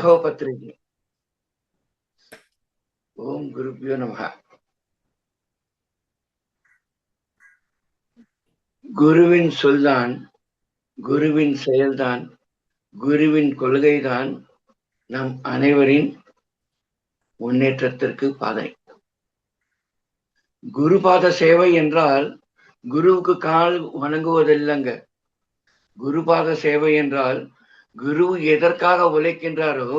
ஜெயஹோ பத்ரிஜி. ஓம் குருபியோ நமஹ. குருவின் சொல்தான், குருவின் செயல்தான், குருவின் கொள்கைதான் நம் அனைவரின் முன்னேற்றத்திற்கு பாதை. குருபாத சேவை என்றால் குருவுக்கு கால் வணங்குவதில்லைங்க. குருபாத சேவை என்றால் குரு எதற்காக உழைக்கின்றாரோ,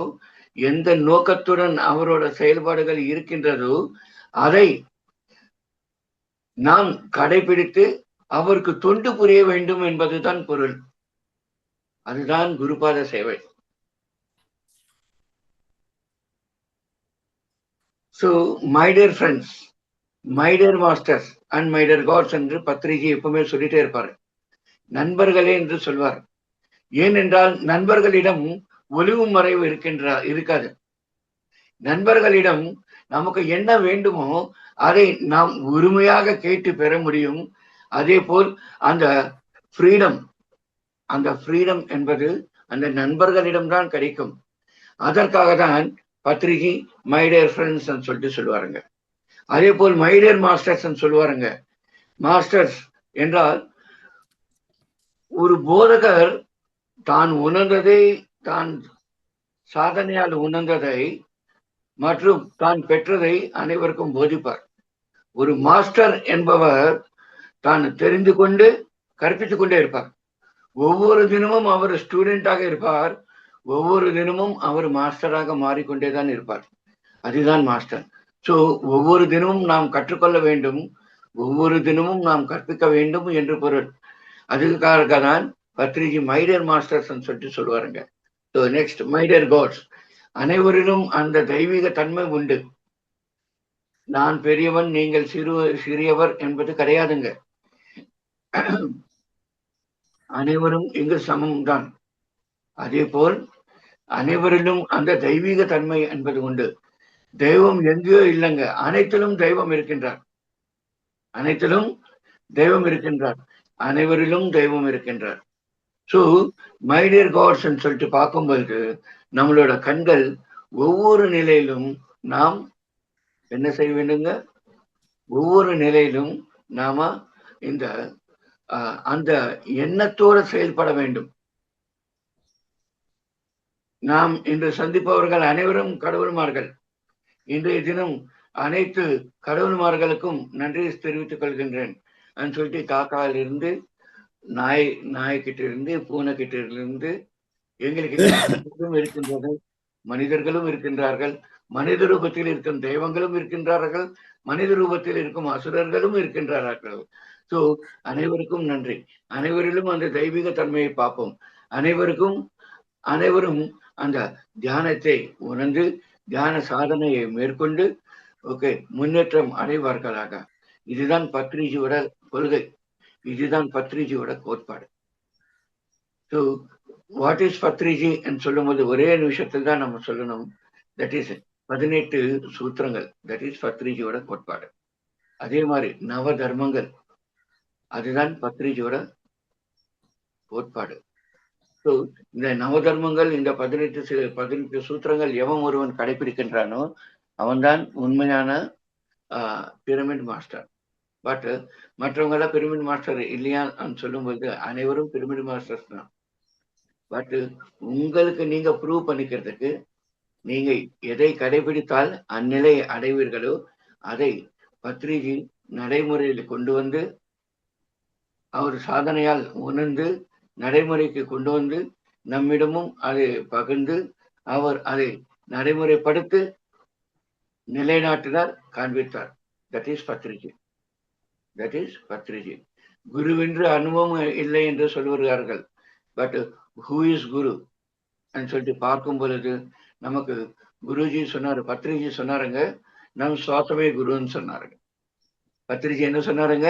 எந்த நோக்கத்துடன் அவரோட செயல்பாடுகள் இருக்கின்றதோ அதை நாம் கடைபிடித்து அவருக்கு தொண்டு புரிய வேண்டும் என்பதுதான் பொருள். அதுதான் குருபாத சேவை. So, my dear friends, my dear masters and my dear gods என்று பத்ரிஜி எப்பவுமே சொல்லிட்டே இருப்பார். நண்பர்களே என்று சொல்வார். ஏனென்றால் நண்பர்களிடம் ஒளிவு மறைவு இருக்காது. நண்பர்களிடம் நமக்கு என்ன வேண்டுமோ அதை நாம் உரிமையாக கேட்டு பெற முடியும். அதே போல் அந்த ஃப்ரீடம் என்பது அந்த நண்பர்களிடம்தான் கிடைக்கும். அதற்காக தான் பத்ரிஜி மை டியர் ஃப்ரெண்ட்ஸ் சொல்லிட்டு சொல்லுவாருங்க. அதே போல் மை டியர் மாஸ்டர்ஸ் சொல்லுவாருங்க. மாஸ்டர்ஸ் என்றால் ஒரு போதகர் தான் உணர்ந்ததை, தான் சாதனையால் உணர்ந்ததை மற்றும் தான் பெற்றதை அனைவருக்கும் போதிப்பார். ஒரு மாஸ்டர் என்பவர் தான் தெரிந்து கொண்டு கற்பித்துக் கொண்டே இருப்பார். ஒவ்வொரு தினமும் அவர் ஸ்டூடெண்டாக இருப்பார். ஒவ்வொரு தினமும் அவர் மாஸ்டராக மாறிக்கொண்டேதான் இருப்பார். அதுதான் மாஸ்டர். சோ ஒவ்வொரு தினமும் நாம் கற்றுக்கொள்ள வேண்டும், ஒவ்வொரு தினமும் நாம் கற்பிக்க வேண்டும் என்று பொருள். அதுக்காக தான் பத்ரிஜி மை டியர் மாஸ்டர்ஸ் சொல்லிட்டு சொல்லுவாருங்க. So next my dear gods. அனைவரிலும் அந்த தெய்வீக தன்மை உண்டு. நான் பெரியவன், நீங்கள் சிறியவர் என்பது கிடையாதுங்க. அனைவரும் இங்கு சமம் தான். அதே போல் அனைவரிலும் அந்த தெய்வீக தன்மை என்பது உண்டு. தெய்வம் எங்கேயோ இல்லைங்க, அனைத்திலும் தெய்வம் இருக்கின்றார். அனைத்திலும் தெய்வம் இருக்கின்றார். அனைவரிலும் தெய்வம் இருக்கின்றார். ஸோ மை டியர் காட்ஸ் சொல்லிட்டு பார்க்கும்போது நம்மளோட கண்கள் ஒவ்வொரு நிலையிலும் நாம் என்ன செய்ய வேண்டுங்க? ஒவ்வொரு நிலையிலும் நாம இந்த அந்த எண்ணத்தோடு செயல்பட வேண்டும். நாம் இன்று சந்திப்பவர்கள் அனைவரும் கடவுள்மார்கள். இன்றைய தினம் அனைத்து கடவுள்மார்களுக்கும் நன்றி தெரிவித்துக் கொள்கின்றேன் சொல்லிட்டு காக்காலிருந்து நாய்கிட்ட இருந்து பூனைக்கிட்ட இருந்து எங்களுக்கு இருக்கின்றது. மனிதர்களும் இருக்கின்றார்கள், மனித ரூபத்தில் இருக்கும் தெய்வங்களும் இருக்கின்றார்கள், மனித ரூபத்தில் இருக்கும் அசுரர்களும் இருக்கின்றார்கள். சோ அனைவருக்கும் நன்றி. அனைவரிலும் அந்த தெய்வீக தன்மையை பார்ப்போம். அனைவரும் அந்த தியானத்தை உணர்ந்து தியான சாதனையை மேற்கொண்டு முன்னேற்றம் அடைவார்களாக. இதுதான் பத்ரிஜியோட கொள்கை, இதுதான் பத்ரிஜியோட கோட்பாடு. ஸோ வாட் இஸ் பத்ரிஜி சொல்லும்போது ஒரே நிமிஷத்தில் தான் நம்ம சொல்லணும். தட் இஸ் 18 சூத்திரங்கள். தட் இஸ் பத்ரிஜியோட கோட்பாடு. அதே மாதிரி நவ தர்மங்கள், அதுதான் பத்ரிஜியோட கோட்பாடு. ஸோ இந்த நவ தர்மங்கள், இந்த 18 சூத்திரங்கள் எவன் ஒருவன் கடைபிடிக்கின்றானோ அவன்தான் உண்மையான பிரமிட் மாஸ்டர். பட் மற்றவங்களாம் பிரமிட் மாஸ்டர் இல்லையான்னு சொல்லும்போது அனைவரும் பிரமிட் மாஸ்டர்ஸ் தான். பட் உங்களுக்கு நீங்க ப்ரூவ் பண்ணிக்கிறதுக்கு நீங்க எதை கடைபிடித்தால் அந்நிலையை அடைவீர்களோ அதை பத்ரிஜி நடைமுறையில் கொண்டு வந்து அவர் சாதனையால் உணர்ந்து நடைமுறைக்கு கொண்டு வந்து நம்மிடமும் அதை பகிர்ந்து அவர் அதை நடைமுறைப்படுத்தி நிலைநாட்டினார், காண்பித்தார். That is Patriji. That is Patriji. குருவென்று அனுபவம் இல்லை என்று சொல்லுவார்கள். பட் ஹூ இஸ் குரு சொல்லிட்டு பார்க்கும் பொழுது நமக்கு குருஜி சொன்னாரு, பத்ரிஜி சொன்னாருங்க, நம் சுவாசமே குருன்னு சொன்னாருங்க. பத்ரிஜி என்ன சொன்னாருங்க?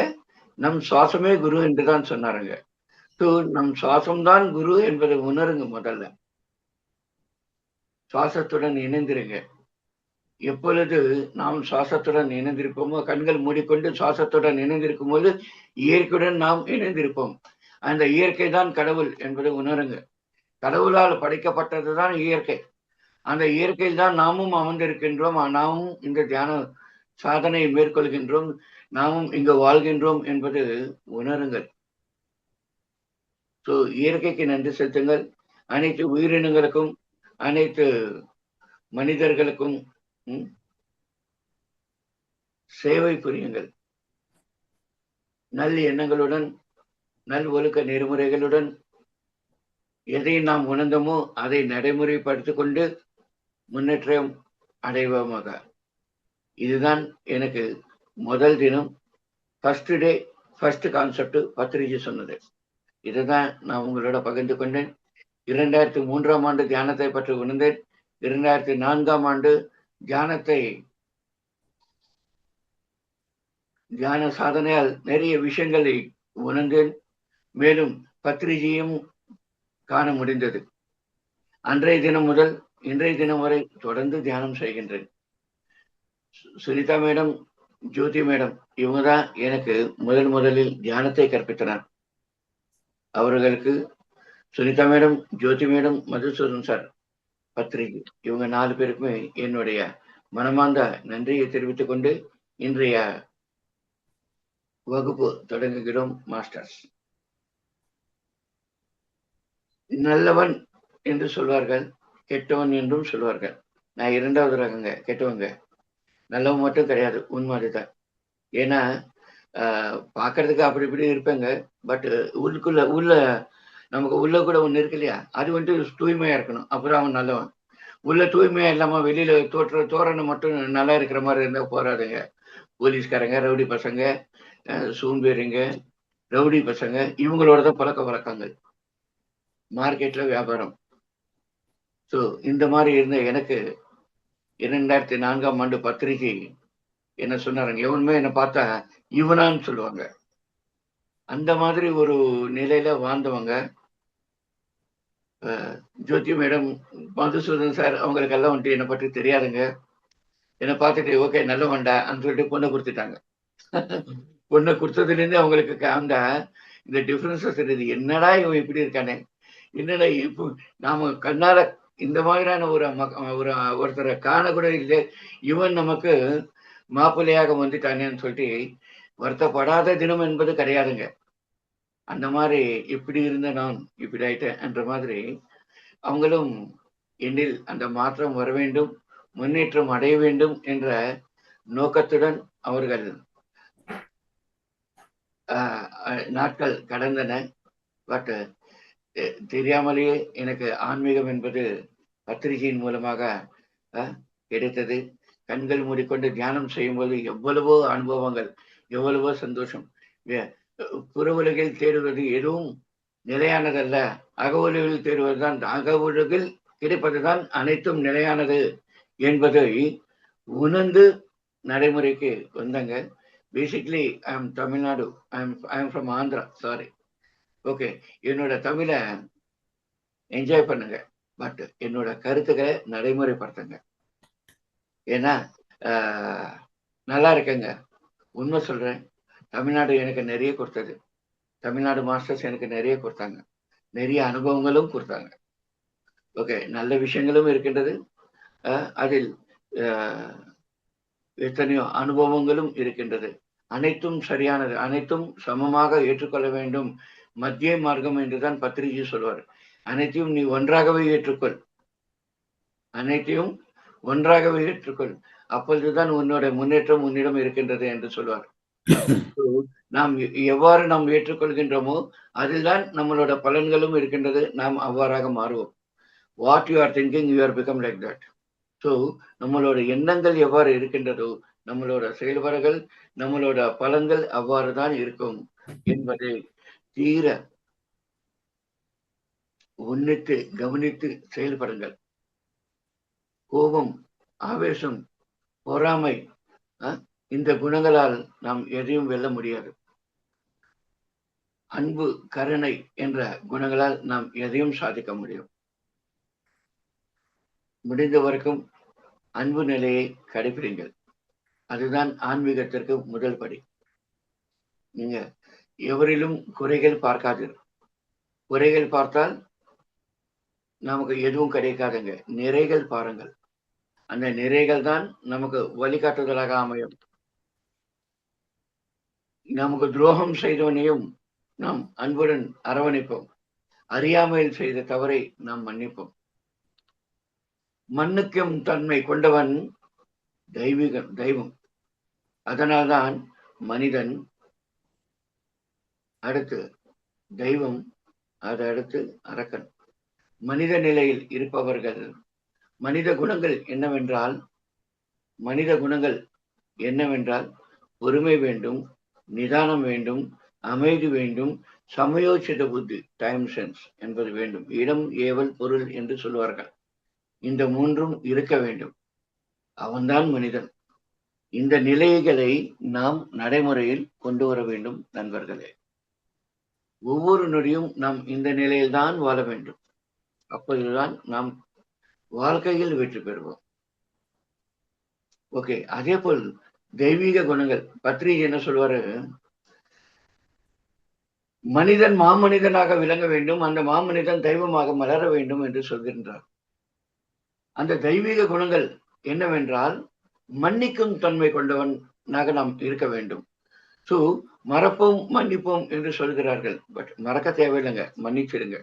நம் சுவாசமே குரு என்றுதான் சொன்னாருங்க. ஸோ நம் சுவாசம்தான் குரு என்பதை உணருங்க. முதல்ல சுவாசத்துடன் இணைந்திருங்க. எப்பொழுது நாம் சுவாசத்துடன் இணைந்திருப்போமோ, கண்கள் மூடிக்கொண்டு சுவாசத்துடன் இணைந்திருக்கும் போது இயற்கையுடன் நாம் இணைந்திருப்போம். அந்த இயற்கை தான் கடவுள் என்பதை உணருங்க. கடவுளால் படைக்கப்பட்டதுதான் இயற்கை. அந்த இயற்கையில் தான் நாமும் அமர்ந்திருக்கின்றோம். நாமும் இந்த தியான சாதனையை மேற்கொள்கின்றோம். நாமும் இங்கு வாழ்கின்றோம் என்பது உணருங்கள். ஸோ இயற்கைக்கு நன்றி செலுத்துங்கள். அனைத்து உயிரினங்களுக்கும், அனைத்து மனிதர்களுக்கும் சேவை புரியுங்கள். நல் எண்ணங்களுடன், நல் ஒழுக்க நெறிமுறைகளுடன் எதை நாம் உணர்ந்தோமோ அதை நடைமுறைப்படுத்திக் கொண்டு முன்னேற்றம் அடைவோமாக. இதுதான் எனக்கு முதல் தினம் first day first concept Patriji சொன்னது. இதுதான் நான் உங்களோட பகிர்ந்து கொண்டேன். 2003ஆம் ஆண்டு தியானத்தை பற்றி உணர்ந்தேன். 2004ஆம் ஆண்டு தியான சாதனையால் நிறைய விஷயங்களை உணர்ந்தேன். மேலும் பத்ரிஜியும் காண முடிந்தது. அன்றைய தினம் முதல் இன்றைய தினம் வரை தொடர்ந்து தியானம் செய்கின்றேன். சுனிதா மேடம், ஜோதி மேடம் இவங்க தான் எனக்கு முதலில் தியானத்தை கற்பித்தனர். அவர்களுக்கு சுனிதா மேடம், ஜோதி மேடம், மதுசூதன் சார், பத்ரிஜி இவங்க 4 பேருக்குமே என்னுடைய மனமார்ந்த நன்றியை தெரிவித்துக் கொண்டு இன்றைய வகுப்பு தொடங்குகிறோம். மாஸ்டர்ஸ், நல்லவன் என்று சொல்வார்கள், கெட்டவன் என்றும் சொல்வார்கள். நான் 2வது ரகங்க, கெட்டவங்க. நல்லவன் மட்டும் கிடையாது, உண்மைதான். ஏன்னா பார்க்கறதுக்கு அப்படி இப்படி இருப்பேங்க. பட் உள்ள நமக்கு உள்ள கூட ஒண்ணு இருக்கு இல்லையா, அது வந்துட்டு தூய்மையா இருக்கணும். அப்புறம் அவன் நல்லவன். உள்ள தூய்மையா இல்லாம வெளியில தோரணம் மட்டும் நல்லா இருக்கிற மாதிரி இருந்தா போறாதுங்க. போலீஸ்காரங்க, ரவுடி பசங்க, சூம்பேறிங்க, ரவுடி பசங்க இவங்களோட தான் பழக்க வழக்கங்கள், மார்க்கெட்ல வியாபாரம். ஸோ இந்த மாதிரி இருந்த எனக்கு 2004ஆம் ஆண்டு பத்திரிகை என்ன சொன்னாருங்க, எவனுமே என்ன பார்த்தா இவனான்னு சொல்லுவாங்க. அந்த மாதிரி ஒரு நிலையில வாழ்ந்தவங்க. ஜோதி மேடம், மதுசூதன் சார் அவங்களுக்கெல்லாம் வந்துட்டு என்னை பற்றி தெரியாதுங்க. என்னை பார்த்துட்டு ஓகே நல்லவன்டா அப்படின்னு சொல்லிட்டு பொண்ணை கொடுத்துட்டாங்க. பொண்ணை கொடுத்ததுலேருந்து அவங்களுக்கு அந்த இந்த டிஃபரன்சஸ் தெரியுது. என்னடா இவன் இப்படி இருக்கானே, என்னடா இப்போ நாம கண்ணால இந்த மாதிரியான ஒருத்தரை காண கூட இல்லை, இவன் நமக்கு மாப்பிள்ளையாக வந்துட்டானேன்னு சொல்லிட்டு வருத்தப்படாத தினம் என்பது கிடையாதுங்க. அந்த மாதிரி இப்படி இருந்த நான் இப்படி ஆயிட்டேன் என்ற மாதிரி அவங்களும் என்னில் அந்த மாற்றம் வர வேண்டும், முன்னேற்றம் அடைய வேண்டும் என்ற நோக்கத்துடன் அவர்கள் நாட்கள் கடந்தன. பட் தெரியாமலேயே எனக்கு ஆன்மீகம் என்பது பத்திரிகையின் மூலமாக கிடைத்தது. கண்கள் மூடிக்கொண்டு தியானம் செய்யும்போது எவ்வளவோ அனுபவங்கள், எவ்வளவோ சந்தோஷம். புற உலகில் தேடுவது எதுவும் நிலையானதல்ல, அக உலகில் தேடுவதுதான், அக உலகில் கிடைப்பதுதான் அனைத்தும் நிலையானது என்பதை உணர்ந்து நடைமுறைக்கு வந்தாங்க. Basically I am Tamil Nadu, I am from Andhra, sorry. Okay, என்னோட தமிழை என்ஜாய் பண்ணுங்க, பட் என்னோட கருத்துக்களை நடைமுறைப்படுத்துங்க. ஏன்னா நல்லா இருக்கேங்க, உண்மை சொல்றேன். தமிழ்நாடு எனக்கு நிறைய கொடுத்தது. தமிழ்நாடு மாஸ்டர்ஸ் எனக்கு நிறைய கொடுத்தாங்க, நிறைய அனுபவங்களும் கொடுத்தாங்க. ஓகே, நல்ல விஷயங்களும் இருக்கின்றது, அதில் எத்தனையோ அனுபவங்களும் இருக்கின்றது. அனைத்தும் சரியானது, அனைத்தும் சமமாக ஏற்றுக்கொள்ள வேண்டும், மத்திய மார்க்கம் என்றுதான் பத்திரிகை சொல்வார். அனைத்தையும் நீ ஒன்றாகவே ஏற்றுக்கொள், அனைத்தையும் ஒன்றாகவே ஏற்றுக்கொள், அப்பொழுதுதான் உன்னோட முன்னேற்றம் உன்னிடம் இருக்கின்றது என்று சொல்வார். நாம் எவ்வாறு நாம் ஏற்றுக்கொள்கின்றோமோ அதில்தான் நம்மளோட பலன்களும் இருக்கின்றது. நாம் அவ்வாறாக மாறுவோம். What you are thinking you are become like that. So நம்மளோட எண்ணங்கள் எவ்வாறு இருக்கின்றதோ நம்மளோட செயல்பாடுகள், நம்மளோட பலன்கள் அவ்வாறு தான் இருக்கும் என்பதை தீர உன்னித்து கவனித்து செயல்படுங்கள். கோபம், ஆவேசம், பொறாமை, இந்த குணங்களால் நாம் எதையும் வெல்ல முடியாது. அன்பு, கருணை என்ற குணங்களால் நாம் எதையும் சாதிக்க முடியும். முடிந்த வரைக்கும் அன்பு நிலையை கடைபிடிங்கள். அதுதான் ஆன்மீகத்திற்கு முதல் படி. நீங்க எவரிலும் குறைகள் பார்க்காதீர்கள். குறைகள் பார்த்தால் நமக்கு எதுவும் கிடைக்காதுங்க. நிறைகள் பாருங்கள். அந்த நிறைகள் தான் நமக்கு வழிகாட்டுதலாக அமையும். நமக்கு துரோகம் செய்தவனையும் நாம் அன்புடன் அரவணைப்போம். அறியாமையில் செய்த தவறை நாம் மன்னிப்போம். மன்னிக்கும் தன்மை கொண்டவன் தெய்வம். அதனால்தான் மனிதன், அடுத்து தெய்வம், அது அடுத்து அரக்கன். மனித நிலையில் இருப்பவர்கள் மனித குணங்கள் என்னவென்றால் பொறுமை வேண்டும், நிதானம் வேண்டும், அமைதி வேண்டும், சமயோசித புத்தி, டைம் சென்ஸ் என்பது வேண்டும். இடம், ஏவல், பொருள் என்று சொல்வார்கள். இந்த மூன்றும் இருக்க வேண்டும். அவன்தான் மனிதன். இந்த நிலைகளை நாம் நடைமுறையில் கொண்டு வர வேண்டும் நண்பர்களே. ஒவ்வொரு நொடியும் நாம் இந்த நிலையில்தான் வாழ வேண்டும். அப்போதுதான் நாம் வாழ்க்கையில் வெற்றி பெறுவோம். ஓகே. அதே போல் தெய்வீக குணங்கள் பத்ரிஜி என்ன சொல்வாரு, மனிதன் மாமனிதனாக விளங்க வேண்டும், அந்த மாமனிதன் தெய்வமாக மலர வேண்டும் என்று சொல்கின்றார். அந்த தெய்வீக குணங்கள் என்னவென்றால் மன்னிக்கும் தன்மை கொண்டவனாக நாம் இருக்க வேண்டும். ஸோ மறப்போம் மன்னிப்போம் என்று சொல்கிறார்கள். பட் மறக்க தேவையில்லைங்க, மன்னிச்சிடுங்க.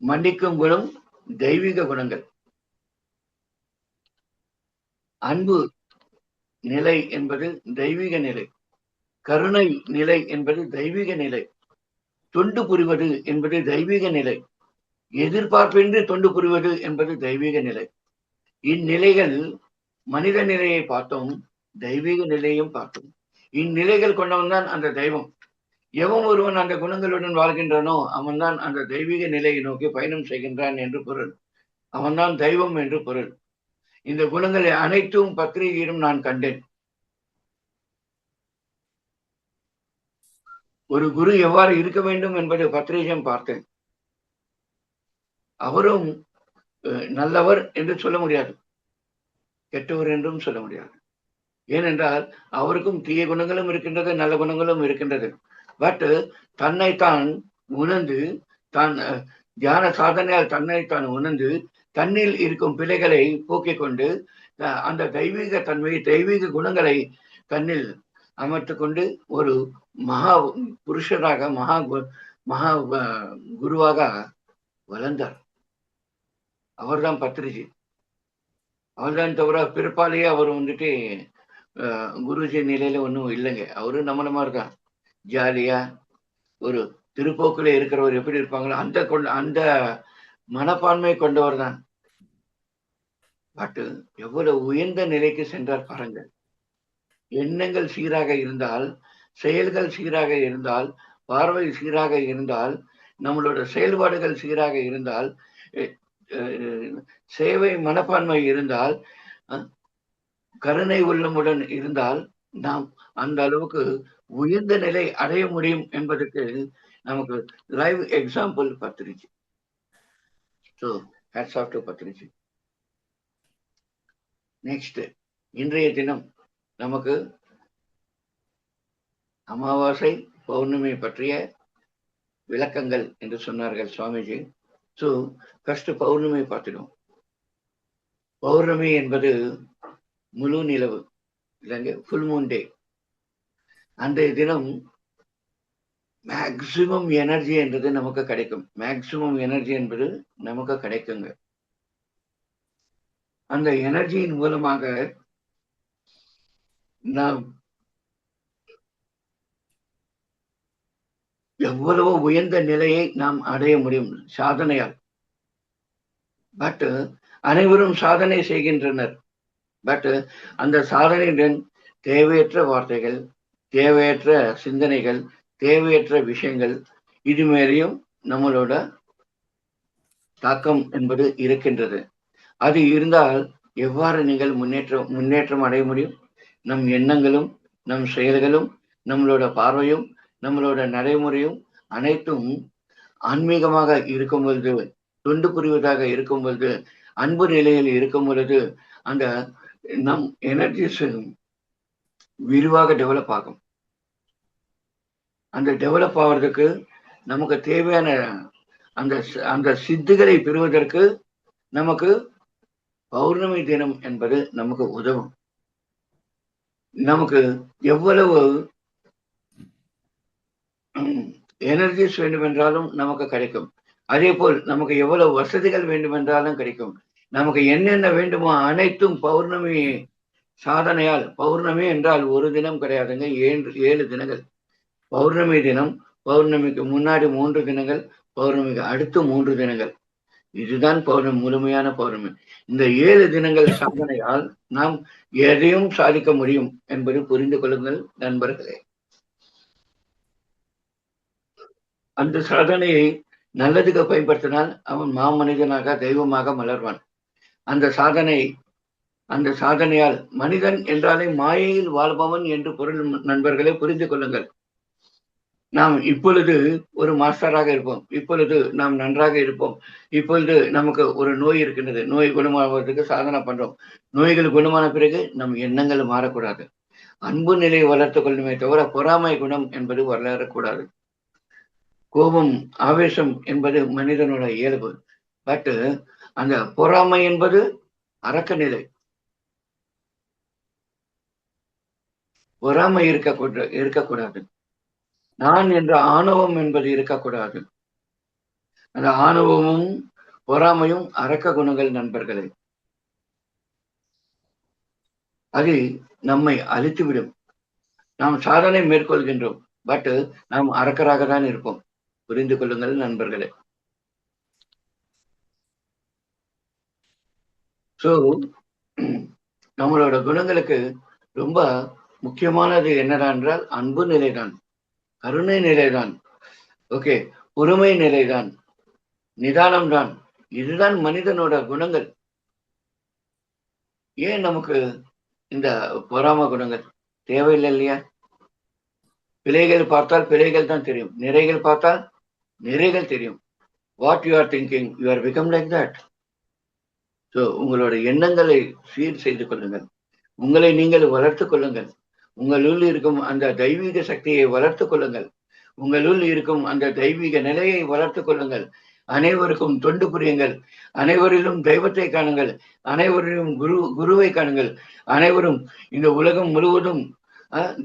மன்னிக்கும் குணம் தெய்வீக குணங்கள். அன்பு நிலை என்பது தெய்வீக நிலை. கருணை நிலை என்பது தெய்வீக நிலை. தொண்டு புரிவது என்பது தெய்வீக நிலை. எதிர்பார்ப்பின்றி தொண்டு புரிவது என்பது தெய்வீக நிலை. இந்நிலைகள் மனித நிலையை பார்த்தோம், தெய்வீக நிலையும் பார்த்தோம். இந்நிலைகள் கொண்டவன் தான் அந்த தெய்வம். எவன் ஒருவன் அந்த குணங்களுடன் வாழ்கின்றானோ அவன்தான் அந்த தெய்வீக நிலையை நோக்கி பயணம் செய்கின்றான் என்று பொருள். அவன்தான் தெய்வம் என்று பொருள். இந்த குணங்களை அனைத்தும் பத்ரிகையிலும் நான் கண்டேன். ஒரு குரு எவ்வாறு இருக்க வேண்டும் என்பது பத்ரிஜியம் பார்த்தேன். அவரும் நல்லவர் என்று சொல்ல முடியாது, கெட்டவர் என்றும் சொல்ல முடியாது. ஏனென்றால் அவருக்கும் தீய குணங்களும் இருக்கின்றது, நல்ல குணங்களும் இருக்கின்றது. பட் தன்னைத்தான் உணர்ந்து, தான் தியான சாதனையால் தன்னைத்தான் உணர்ந்து, தன்னில் இருக்கும் பிழைகளை போக்கிக் கொண்டு அந்த தெய்வீக தன்மை, தெய்வீக குணங்களை தன்னில் அமர்த்து கொண்டு ஒரு மகா புருஷராக, மகா குருவாக வளர்ந்தார். அவர்தான் பத்ரிஜி. அவர்தான் தவிர பிற்பாலேயே அவர் வந்துட்டு குருஜி நிலையில ஒன்றும் இல்லைங்க. அவரு நம்மள மாதிரிதான் ஜாலியா ஒரு திருப்போக்குல இருக்கிறவர் எப்படி இருப்பாங்களோ அந்த மனப்பான்மை கொண்டவர் தான். பட் எவ்வளவு உயர்ந்த நிலைக்கு சென்றார் பாருங்கள். எண்ணங்கள் சீராக இருந்தால், செயல்கள் சீராக இருந்தால், பார்வை சீராக இருந்தால், நம்மளோட செயல்பாடுகள் சீராக இருந்தால், சேவை மனப்பான்மை இருந்தால், கருணை உள்ளமுடன் இருந்தால், நாம் அந்த அளவுக்கு உயர்ந்த நிலை அடைய முடியும் என்பதற்கு நமக்கு live example Badriji. So hats off to Badriji. Next, இன்றைய தினம் நமக்கு அமாவாசை பௌர்ணமி பற்றிய விளக்கங்கள் என்று சொன்னார்கள் சுவாமிஜி. ஸோ ஃபர்ஸ்ட் பௌர்ணமி பார்த்துடும். பௌர்ணமி என்பது முழு நிலவு இல்லைங்க, ஃபுல் மூன் டே. அன்றைய தினம் மேக்சிமம் எனர்ஜி என்றது நமக்கு கிடைக்கும். மேக்சிமம் எனர்ஜி என்பது நமக்கு கிடைக்குங்க. அந்த எனர்ஜியின் மூலமாக நாம் எவ்வளவோ உயர்ந்த நிலையை நாம் அடைய முடியும் சாதனையால். பட் அனைவரும் சாதனை செய்கின்றனர். பட் அந்த சாதனையுடன் தேவையற்ற வார்த்தைகள், தேவையற்ற சிந்தனைகள், தேவையற்ற விஷயங்கள், இது மேலேயும் நம்மளோட தாக்கம் என்பது இருக்கின்றது. அது இருந்தால் எவ்வாறு நீங்கள் முன்னேற்றம் அடைய முடியும்? நம் எண்ணங்களும், நம் செயல்களும், நம்மளோட பார்வையும், நம்மளோட நடைமுறையும் அனைத்தும் ஆன்மீகமாக இருக்கும் பொழுது, தொண்டு புரிவதாக இருக்கும் பொழுது, அன்பு நிலையில் இருக்கும் பொழுது, அந்த நம் எனர்ஜிஸ் விரிவாக டெவலப் ஆகும். அந்த டெவலப் ஆகிறதுக்கு நமக்கு தேவையான அந்த அந்த சித்துகளை பெறுவதற்கு நமக்கு பௌர்ணமி தினம் என்பது நமக்கு உதவும். நமக்கு எவ்வளவு எனர்ஜிஸ் வேண்டுமென்றாலும் நமக்கு கிடைக்கும். அதே போல் நமக்கு எவ்வளவு வசதிகள் வேண்டுமென்றாலும் கிடைக்கும். நமக்கு என்னென்ன வேண்டுமோ அனைத்தும் பௌர்ணமி சாதனையால். பௌர்ணமி என்றால் ஒரு தினம் கிடையாதுங்க, 7 தினங்கள். பௌர்ணமி தினம், பௌர்ணமிக்கு முன்னாடி 3 தினங்கள், பௌர்ணமிக்கு அடுத்து 3 தினங்கள். இதுதான் பௌர்ணமி, முழுமையான பௌர்ணமி. இந்த 7 தினங்கள் சாதனையால் நாம் எதையும் சாதிக்க முடியும் என்பதை புரிந்து கொள்ளுங்கள் நண்பர்களே. அந்த சாதனையை நல்லதுக்கு பயன்படுத்தினால் அவன் மாமனிதனாக தெய்வமாக மலர்வான். அந்த சாதனையால் மனிதன் என்றாலே மாயையில் வாழ்பவன் என்று பொருள் நண்பர்களே, புரிந்து கொள்ளுங்கள். நாம் இப்பொழுது ஒரு மாஸ்டராக இருப்போம், இப்பொழுது நாம் நன்றாக இருப்போம், இப்பொழுது நமக்கு ஒரு நோய் இருக்கின்றது, நோய் குணமாவதற்கு சாதனை பண்றோம். நோய்கள் குணமான பிறகு நம் எண்ணங்கள் மாறக்கூடாது. அன்பு நிலையை வளர்த்துக் கொள்ளுமே தவிர பொறாமை குணம் என்பது வளரக்கூடாது. கோபம், ஆவேசம் என்பது மனிதனோட இயல்பு. பட் அந்த பொறாமை என்பது அரக்க நிலை. பொறாமை இருக்கக்கூடாது. நான் என்ற ஆணவம் என்பது இருக்கக்கூடாது. அந்த ஆணவமும் பொறாமையும் அரக்க குணங்கள் நண்பர்களே. அது நம்மை அழித்துவிடும். நாம் சாதனை மேற்கொள்கின்றோம், பட் நாம் அரக்கராக தான் இருப்போம். புரிந்து கொள்ளுங்கள் நண்பர்களே. சோ நம்மளோட குணங்களுக்கு ரொம்ப முக்கியமானது என்னடா என்றால் அன்பு நிலைதான், கருணை நிலைதான், ஓகே, பொறுமை நிலைதான், நிதானம் தான். இதுதான் மனிதனோட குணங்கள். ஏன் நமக்கு இந்த பொறாம குணங்கள் தேவையில்லை இல்லையா? பிழைகள் பார்த்தால் பிழைகள் தான் தெரியும், நிறைகள் பார்த்தால் நிறைகள் தெரியும். What you are thinking, you are become like that. So உங்களோட எண்ணங்களை சீர் செய்து கொள்ளுங்கள், உங்களை நீங்கள் வளர்த்து கொள்ளுங்கள், உங்களுள் இருக்கும் அந்த தெய்வீக சக்தியை வளர்த்து கொள்ளுங்கள், உங்களுள் இருக்கும் அந்த தெய்வீக நிலையை வளர்த்து கொள்ளுங்கள். அனைவருக்கும் தொண்டு புரியுங்கள், அனைவரிலும் தெய்வத்தை காணுங்கள், அனைவரிலும் குருவை காணுங்கள். அனைவரும் இந்த உலகம் முழுவதும்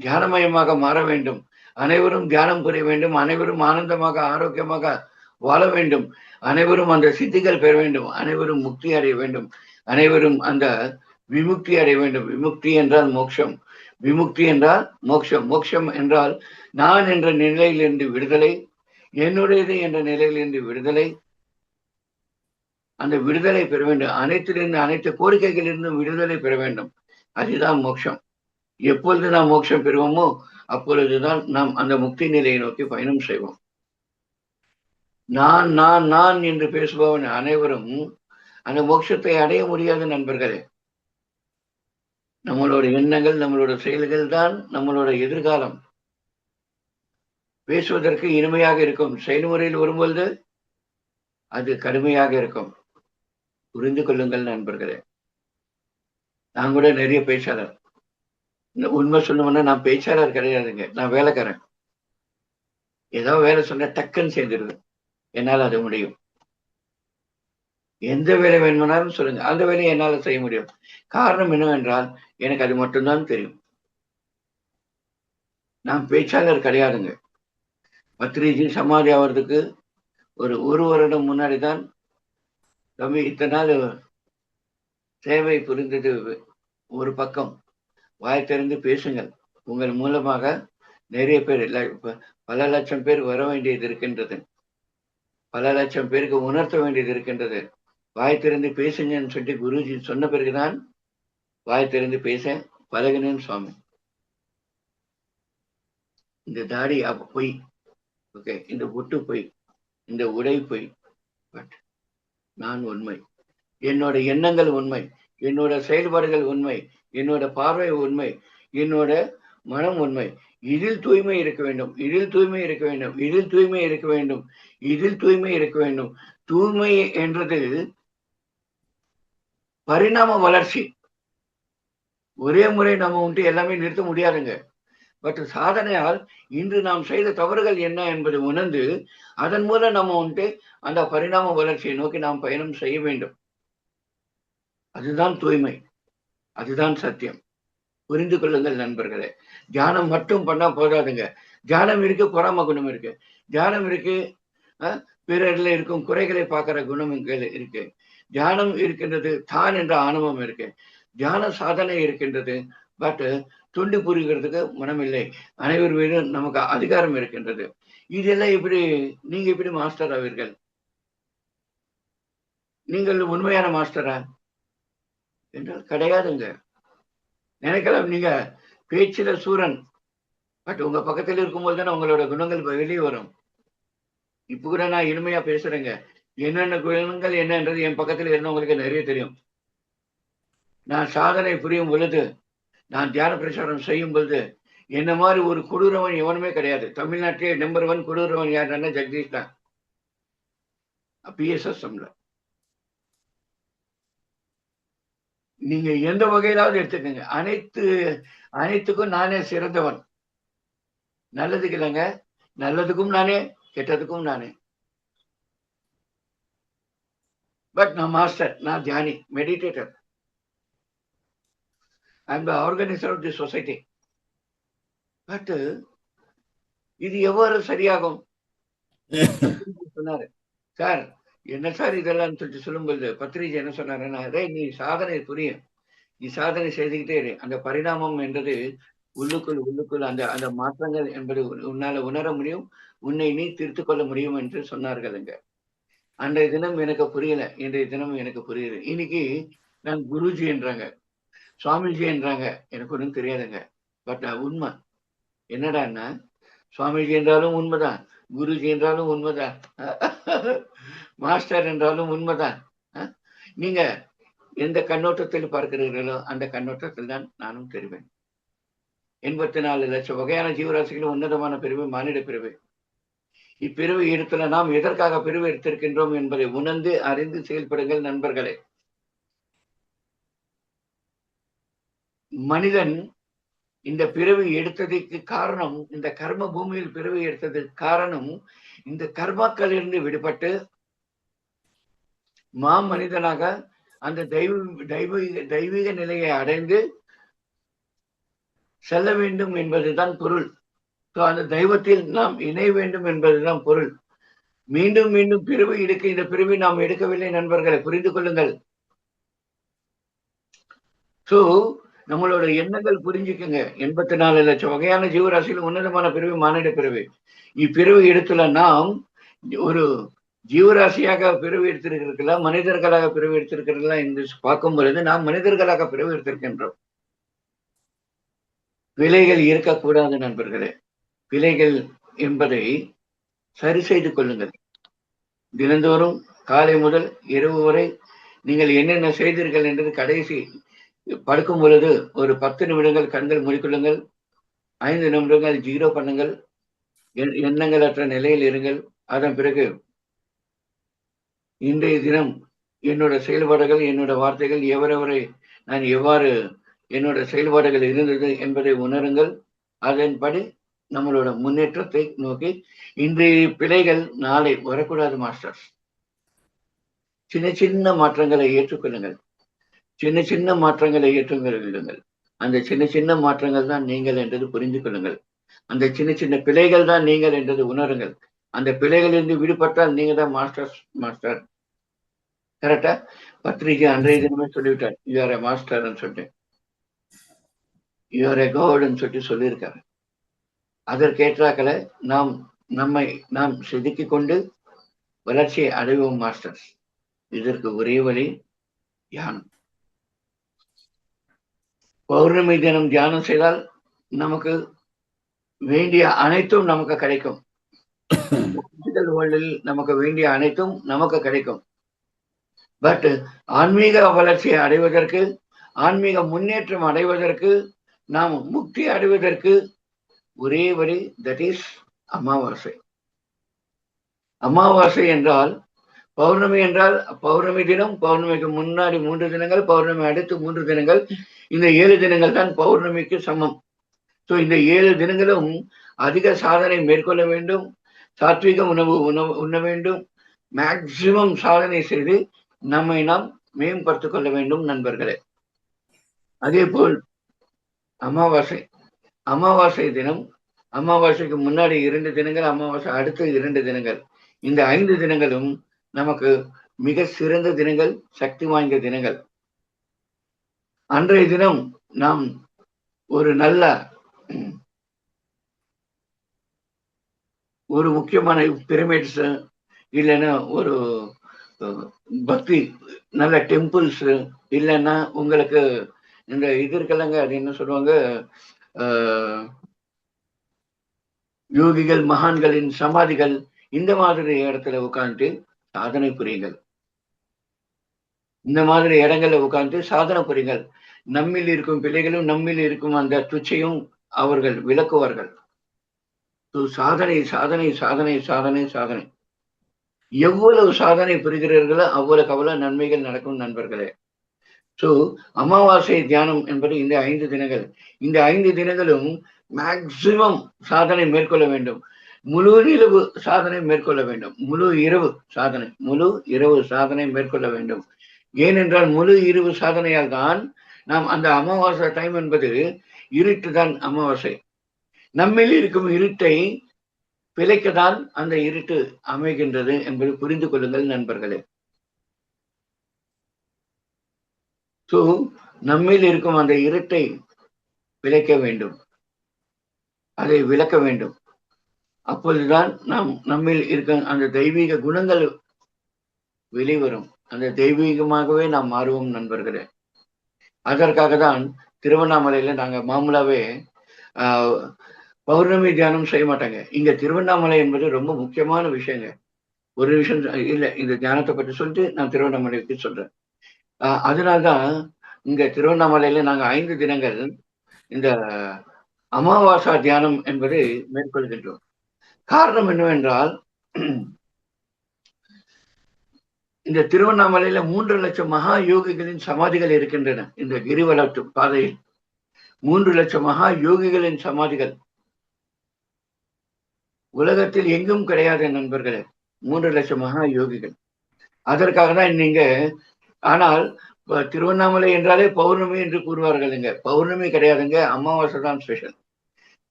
தியானமயமாக மாற வேண்டும், அனைவரும் தியானம் புரிய வேண்டும், அனைவரும் ஆனந்தமாக ஆரோக்கியமாக வாழ வேண்டும், அனைவரும் அந்த சித்திகள் பெற வேண்டும், அனைவரும் முக்தி அடைய வேண்டும், அனைவரும் அந்த விமுக்தி அடைய வேண்டும். விமுக்தி என்றால் மோட்சம், விமுக்தி என்றால் மோட்சம், மோட்சம் என்றால் நான் என்ற நிலையிலிருந்து விடுதலை, என்னுடையது என்ற நிலையிலிருந்து விடுதலை. அந்த விடுதலை பெற வேண்டும், அனைத்திலிருந்து அனைத்து கோரிக்கைகளிலிருந்தும் விடுதலை பெற வேண்டும். அதுதான் மோட்சம். எப்பொழுது நாம் மோட்சம் பெறுவோமோ அப்பொழுதுதான் நாம் அந்த முக்தி நிலையை நோக்கி பயணம் செய்வோம். நான் நான் நான் என்று பேசுபவன் அனைவரும் அந்த மோட்சத்தை அடைய முடியாது நண்பர்களே. நம்மளோட எண்ணங்கள், நம்மளோட செயல்கள் தான் நம்மளோட எதிர்காலம். பேசுவதற்கு இனிமையாக இருக்கும், செயல்முறையில் வரும்பொழுது அது கடுமையாக இருக்கும். புரிந்து கொள்ளுங்கள் நண்பர்களே. நான் கூட நிறைய பேச்சாளர், உண்மை சொல்லணும்னா நான் பேச்சாளர் கிடையாதுங்க, நான் வேலைக்காரன். ஏதோ வேலை சொன்ன டக்குன்னு சேர்ந்துருது, என்னால் அது முடியும். எந்த வேலை வேணுமானாலும் சொல்லுங்க, அந்த வேலையை என்னால் செய்ய முடியும். காரணம் என்னவென்றால் எனக்கு அது மட்டும்தான் தெரியும். நான் பேச்சாளர் கிடையாதுங்க. பத்ரிஜி சமாதி ஆவறதுக்கு ஒரு வருடம் முன்னாடி தான் தம்பி இத்தனை நாள் சேவை புரிந்தது ஒரு பக்கம், வாய் திறந்து பேசுங்கள், உங்கள் மூலமாக நிறைய பேர் பல லட்சம் பேர் வர வேண்டியது இருக்கின்றது, பல லட்சம் பேருக்கு உணர்த்த வேண்டியது இருக்கின்றது, வாய் திறந்து பேசுங்கன்னு சொல்லி குருஜி சொன்ன பிறகுதான் வாய் திறந்து பேச பழகினேன் சுவாமி. இந்த தாடி பொய், ஓகே, இந்த பொட்டு பொய், இந்த உடை பொய், பட் நான் உண்மை, என்னோட எண்ணங்கள் உண்மை, என்னோட செயல்பாடுகள் உண்மை, என்னோட பார்வை உண்மை, என்னோட மனம் உண்மை. இதில் தூய்மை இருக்க வேண்டும், இதில் தூய்மை இருக்க வேண்டும், இதில் தூய்மை இருக்க வேண்டும், இதில் தூய்மை இருக்க வேண்டும். தூய்மை என்றது பரிணாம வளர்ச்சி. ஒரே முறை நம்ம வந்துட்டு எல்லாமே நிறுத்த முடியாதுங்க. பட் சாதனையால் இன்று நாம் செய்த தவறுகள் என்ன என்பதை உணர்ந்து அதன் மூலம் நம்ம வந்துட்டு அந்த பரிணாம வளர்ச்சியை நோக்கி நாம் பயணம் செய்ய வேண்டும். அதுதான் தூய்மை, அதுதான் சத்தியம். புரிந்து கொள்ளுங்கள் நண்பர்களே. தியானம் மட்டும் பண்ணா போதாதுங்க. தியானம் இருக்கு, பொறாம குணம் இருக்கு. தியானம் இருக்கு, பிறர்ல இருக்கும் குறைகளை பார்க்கிற குணங்கள் இருக்கு. தியானம் இருக்கின்றது, தான் என்ற ஆணவம் இருக்கு. தியான சாதனை இருக்கின்றது, பட் தொண்டு புரிகிறதுக்கு மனம் இல்லை. அனைவர் மீதும் நமக்கு அதிகாரம் இருக்கின்றது. இதெல்லாம் எப்படி நீங்க எப்படி மாஸ்டர் ஆவீர்கள்? நீங்கள் உண்மையான மாஸ்டரா என்றால் கிடையாதுங்க. நினைக்கலாம் நீங்க பேச்சில சூரன், பட் உங்க பக்கத்தில் இருக்கும்போது தானே உங்களோட குணங்கள் வெளியே வரும். இப்ப கூட நான் இனிமையா பேசுறேங்க. என்னென்ன குணங்கள் என்னன்றது என் பக்கத்துல இருந்தவங்களுக்கு நிறைய தெரியும். நான் சாதனை புரியும் பொழுது, நான் தியான பிரச்சாரம் செய்யும் பொழுது என்ன மாதிரி ஒரு கொடூரவன் எவனுமே கிடையாது. தமிழ்நாட்டிலே நம்பர் 1 கொடூரவன் யாருன்னா ஜெகதீஷ் தான். PSSMல நீங்க எந்த வகையிலாவது எடுத்துக்கங்க. அனைத்துக்கும் நானே சிறந்தவன். நல்லதுக்கு இல்லைங்க, நல்லதுக்கும் நானே, கெட்டதுக்கும் நானே. பட் நான் மாஸ்டர், நான் தியானி, meditator. I am the organizer of the society. But இது எவ்வாறு சரியாகும் சொன்னாரு சார். என்ன சார் இதெல்லாம் சொல்லிட்டு சொல்லும்போது பத்ரிஜி என்ன சொன்னாருன்னா, நீ சாதனை புரியும், நீ சாதனை செய்துக்கிட்டே இரு. அந்த பரிணாமம் என்றது உள்ளுக்குள் அந்த அந்த மாற்றங்கள் என்பது உன்னால உணர முடியும், உன்னை நீ திருத்திக் கொள்ள முடியும் என்று சொன்னார்களுங்க. அன்றைய தினம் எனக்கு புரியல, இன்றைய தினம் எனக்கு புரியுது. இன்னைக்கு நான் குருஜி என்றாங்க, சுவாமிஜி என்றாங்க, எனக்கு ஒன்றும் தெரியாதுங்க. பட் உண்மை என்னடான்னா, சுவாமிஜி என்றாலும் உண்மைதான், குருஜி என்றாலும் உண்மைதான், மாஸ்டர் என்றாலும் உண்மைதான். நீங்க எந்த கண்ணோட்டத்தில் பார்க்கிறீர்களோ அந்த கண்ணோட்டத்தில் தான் நானும் தெரிவேன். 84 லட்சம் வகையான ஜீவராசிகளும் உன்னதமான பிரிவு மானிட பிரிவு. இப்பிரிவு இடத்துல நாம் எதற்காக பிரிவு எடுத்திருக்கின்றோம் என்பதை உணர்ந்து அறிந்து செயல்படுங்கள் நண்பர்களே. மனிதன் இந்த பிறவி எடுத்ததுக்கு காரணம், இந்த கர்ம பூமியில் பிறவி எடுத்ததுக்கு காரணம், இந்த கர்மாக்கள் இருந்து விடுபட்டு மனிதனாக அந்த தெய்வீக நிலையை அடைந்து செல்ல வேண்டும் என்பதுதான் பொருள். அந்த தெய்வத்தில் நாம் இணைய வேண்டும் என்பதுதான் பொருள். மீண்டும் மீண்டும் பிறவி எடுக்க இந்த பிறவி நாம் எடுக்கவில்லை நண்பர்களை, புரிந்து கொள்ளுங்கள். சோ நம்மளோட எண்ணங்கள் புரிஞ்சுக்குங்க. 84 லட்சம் வகையான ஜீவராசியில் உன்னதமான பிறவி மானிட பிறவி. இப்பிறவி எடுத்துல நாம் ஒரு ஜீவராசியாக பிறவி எடுத்திருக்கிறீர்களா, மனிதர்களாக பிறவி எடுத்திருக்கிறீர்களா என்று பார்க்கும் பொழுது நாம் மனிதர்களாக பிறவி எடுத்திருக்கின்றோம். பிழைகள் இருக்கக்கூடாது நண்பர்களே. பிழைகள் என்பதை சரி செய்து கொள்ளுங்கள். தினந்தோறும் காலை முதல் இரவு வரை நீங்கள் என்னென்ன செய்தீர்கள் என்றது கடைசி படுக்கும் பொழுது ஒரு 10 நிமிடங்கள் கண்கள் மூடிக்கொள்ளுங்கள். 5 நிமிடங்கள் 0 பண்ணுங்கள். எண்ணங்களற்ற நிலையில் இருங்கள். அதன் பிறகு இன்றைய தினம் என்னோட செயல்பாடுகள், என்னோட வார்த்தைகள் எவரவரை நான் எவ்வாறு என்னோட செயல்பாடுகள் இருந்தது என்பதை உணருங்கள். அதன்படி நம்மளோட முன்னேற்றத்தை நோக்கி இன்றைய பிழைகள் நாளை வரக்கூடாது மாஸ்டர்ஸ். சின்ன சின்ன மாற்றங்களை ஏற்றுக்கொள்ளுங்கள். சின்ன சின்ன மாற்றங்களை ஏற்றுக்கொள்ளுங்கள். அந்த சின்ன சின்ன மாற்றங்கள் தான் நீங்கள் என்றது புரிந்து கொள்ளுங்கள். அந்த சின்ன சின்ன பிழைகள் தான் நீங்கள் என்றது உணருங்கள். அந்த பிழைகளிலிருந்து விடுபட்டால் நீங்க தான் மாஸ்டர். கரெக்டா? பத்ரிஜி அன்றைய தினமே சொல்லிவிட்டார், யூ ஆர் எ மாஸ்டர்ன்னு சொல்லிட்டு, யூ ஆர் எ காட்ன்னு சொல்லிட்டு சொல்லியிருக்காரு. அதற்கேற்றாக்களை நாம் செதுக்கிக் கொண்டு வளர்ச்சியை அடைவோம் மாஸ்டர்ஸ். இதற்கு ஒரே வழி தியானம். பௌர்ணமி தினம் தியானம் செய்தால் நமக்கு வேண்டிய அனைத்தும் நமக்கு கிடைக்கும். நமக்கு வேண்டிய அனைத்தும் நமக்கு கிடைக்கும். பட் ஆன்மீக வளர்ச்சியை அடைவதற்கு, ஆன்மீக முன்னேற்றம் அடைவதற்கு, நாம் முக்தி அடைவதற்கு ஒரே வழி, தட் இஸ் அமாவாசை. அமாவாசை என்றால் பௌர்ணமி என்றால் பௌர்ணமி தினம், பௌர்ணமிக்கு முன்னாடி 3 தினங்கள், பௌர்ணமி அடுத்து 3 தினங்கள், இந்த 7 தினங்கள் தான் பௌர்ணமிக்கு சமம். ஸோ இந்த 7 தினங்களும் அதிக சாதனை மேற்கொள்ள வேண்டும். சாத்விக உணவு உண்ண வேண்டும். மேக்சிமம் சாதனை செய்து நம்மை நாம் மேம்படுத்திக் கொள்ள வேண்டும் நண்பர்களே. அதே போல் அமாவாசை அமாவாசை தினம், அமாவாசைக்கு முன்னாடி 2 தினங்கள், அமாவாசை அடுத்த 2 தினங்கள், இந்த 5 தினங்களும் நமக்கு மிக சிறந்த தினங்கள், சக்தி வாய்ந்த தினங்கள். அன்றைய தினம் நாம் ஒரு நல்ல ஒரு முக்கியமான பிரமிட்ஸ் இல்லைன்னா ஒரு பக்தி நல்ல டெம்பிள்ஸ் இல்லைன்னா உங்களுக்கு இந்த இது இருக்கலங்க, அது என்ன சொல்லுவாங்க, யோகிகள் மகான்களின் சமாதிகள், இந்த மாதிரி இடத்துல உட்கார்ந்து சாதனை புரியுங்கள். இந்த மாதிரி இடங்கள்ல உட்கார்ந்து சாதனை புரியுங்கள். நம்மில் இருக்கும் பிள்ளைகளும் நம்மில் இருக்கும் அந்த துச்சையும் அவர்கள் விளக்குவார்கள். சாதனை சாதனை சாதனை சாதனை சாதனை. எவ்வளவு சாதனை புரிகிறீர்களோ அவ்வளவு நன்மைகள் நடக்கும் நண்பர்களே. சோ அமாவாசை தியானம் என்பது இந்த 5 தினங்கள். இந்த 5 தினங்களும் மேக்சிமம் சாதனை மேற்கொள்ள வேண்டும். முழு இரவு சாதனை மேற்கொள்ள வேண்டும். முழு இரவு சாதனை மேற்கொள்ள வேண்டும். ஏனென்றால் முழு இரவு சாதனையால் தான் நாம் அந்த அமாவாசை டைம் என்பது இருட்டு தான் அமாவாசை. நம்மில் இருக்கும் இருட்டை பிழைக்கத்தான் அந்த இருட்டு அமைகின்றது என்பதை புரிந்து கொள்ளுங்கள் நண்பர்களே. சோ நம்மில் இருக்கும் அந்த இருட்டை பிழைக்க வேண்டும், அதை விளக்க வேண்டும். அப்பொழுதுதான் நாம் நம்மில் இருக்க அந்த தெய்வீக குணங்கள் வெளிவரும். அந்த தெய்வீகமாகவே நாம் மாறுவோம் நண்பர்களே. அதற்காக தான் திருவண்ணாமலையில நாங்க மாமூலாவே பௌர்ணமி தியானம் செய்ய மாட்டாங்க. இங்க திருவண்ணாமலை என்பது ரொம்ப முக்கியமான விஷயங்க. ஒரு விஷயம் இல்ல, இந்த தியானத்தை பற்றி சொல்லிட்டு நான் திருவண்ணாமலைக்கு சொல்றேன். அதனால்தான் இங்க திருவண்ணாமலையில நாங்க 5 தினங்கள் இந்த அமாவாசா தியானம் என்பதை மேற்கொள்கின்றோம். காரணம் என்னவென்றால், இந்த திருவண்ணாமலையில 3 லட்சம் மகா யோகிகளின் சமாதிகள் இருக்கின்றன. இந்த கிரிவலத்து பாதையில் 3 லட்சம் மகா யோகிகளின் சமாதிகள் உலகத்தில் எங்கும் கிடையாது நண்பர்களே. 3 லட்சம் மகா யோகிகள். அதற்காக தான் நீங்க, ஆனால் திருவண்ணாமலை என்றாலே பௌர்ணமி என்று கூறுவார்களுங்க. பௌர்ணமி கிடையாதுங்க, அமாவாசை தான் ஸ்பெஷல்.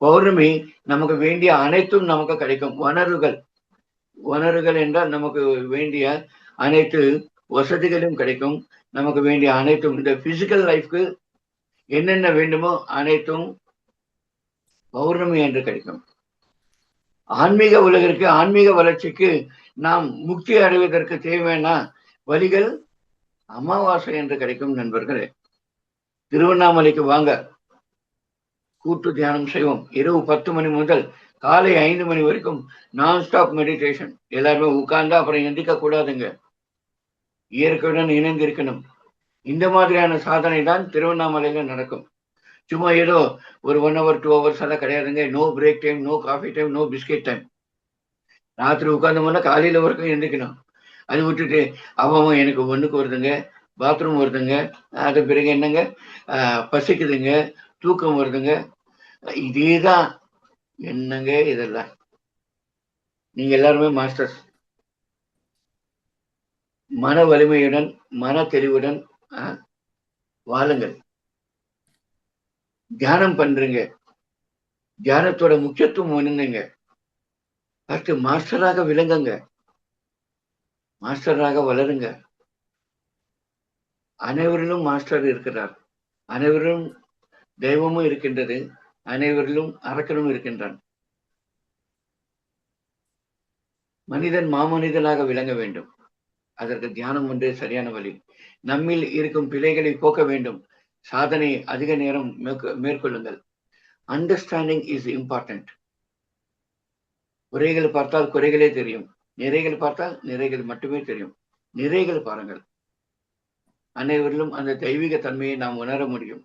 பௌர்ணமி நமக்கு வேண்டிய அனைத்தும் நமக்கு கிடைக்கும். வனருகள் என்றால் நமக்கு வேண்டிய அனைத்து வசதிகளும் கிடைக்கும். நமக்கு வேண்டிய அனைத்தும், இந்த பிசிக்கல் லைஃப்க்கு என்னென்ன வேண்டுமோ அனைத்தும் பௌர்ணமி என்று கிடைக்கும். ஆன்மீக உலகிற்கு, ஆன்மீக வளர்ச்சிக்கு, நாம் முக்தி அடைவதற்கு தேவையான வழிகள் அமாவாசை என்று கிடைக்கும் நண்பர்களே. திருவண்ணாமலைக்கு வாங்க, கூட்டு தியானம் செய்வோம். இரவு 10 மணி முதல் காலை 5 மணி வரைக்கும் நான் ஸ்டாப் மெடிடேஷன். எல்லாருமே உட்கார்ந்தா அப்புறம் எந்திக்க கூடாதுங்க, இயற்கையுடன் இணைந்து இருக்கணும். இந்த மாதிரியான சாதனை தான் திருவண்ணாமலையில நடக்கும். சும்மா ஏதோ ஒரு 1 hour 2 hours எல்லாம் கிடையாதுங்க. No break time, no coffee time, no biscuit time. ராத்திரி உட்கார்ந்தோம்னா காலையில வரைக்கும் எந்திக்கணும். அது விட்டுட்டு அவன் எனக்கு ஒண்ணுக்கு வருதுங்க, பாத்ரூம் வருதுங்க, அது பிறகு என்னங்க பசிக்குதுங்க, தூக்கம் வருதுங்க, இதேதான் என்னங்க இதெல்லாம். நீங்க எல்லாருமே மாஸ்டர்ஸ். மன வலிமையுடன், மன தெளிவுடன் வாழுங்கள். தியானம் பண்றீங்க, தியானத்தோட முக்கியத்துவம் உணர்ந்தீங்க, அடுத்து மாஸ்டராக விளங்குங்க, மாஸ்டராக வளருங்க. அனைவரிலும் மாஸ்டர் இருக்கிறார், அனைவரும் தெய்வமும் இருக்கின்றது, அனைவரிலும் அரக்கனும் இருக்கின்றான். மனிதன் மாமனிதனாக விளங்க வேண்டும். அதற்கு தியானம் ஒன்றே சரியான வழி. நம்மில் இருக்கும் பிழைகளை போக்க வேண்டும். சாதனை அதிக நேரம் மேற்கொள்ளுங்கள். Understanding is important. குறைகள் பார்த்தால் குறைகளே தெரியும், நிறைகள் பார்த்தால் நிறைகள் மட்டுமே தெரியும். நிறைகள் பாருங்கள். அனைவரிலும் அந்த தெய்வீக தன்மையை நாம் உணர முடியும்.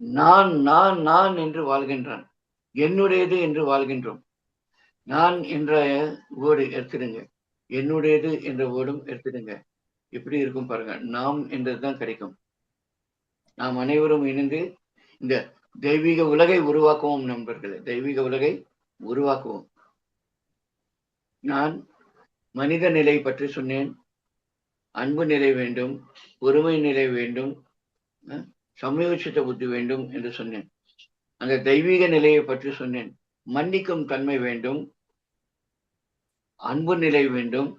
நான் நான் நான் என்று வாழ்கின்றான், என்னுடையது என்று வாழ்கின்றோம். நான் என்ற வேர்டு எடுத்துடுங்க, என்னுடையது என்ற வேர்டும் எடுத்துடுங்க. எப்படி இருக்கும் பாருங்க. நாம் என்றதுதான் கிடைக்கும். நாம் அனைவரும் இணைந்து இந்த தெய்வீக உலகை உருவாக்குவோம் நண்பர்களே. தெய்வீக உலகை உருவாக்குவோம். நான் மனித நிலை பற்றி சொன்னேன். அன்பு நிலை வேண்டும், பொறுமை நிலை வேண்டும், சமயோசித்த புத்தி வேண்டும் என்று சொன்னேன். அந்த தெய்வீக நிலையை பற்றி சொன்னேன். மன்னிக்கும் தன்மை வேண்டும், அன்பு நிலை வேண்டும்,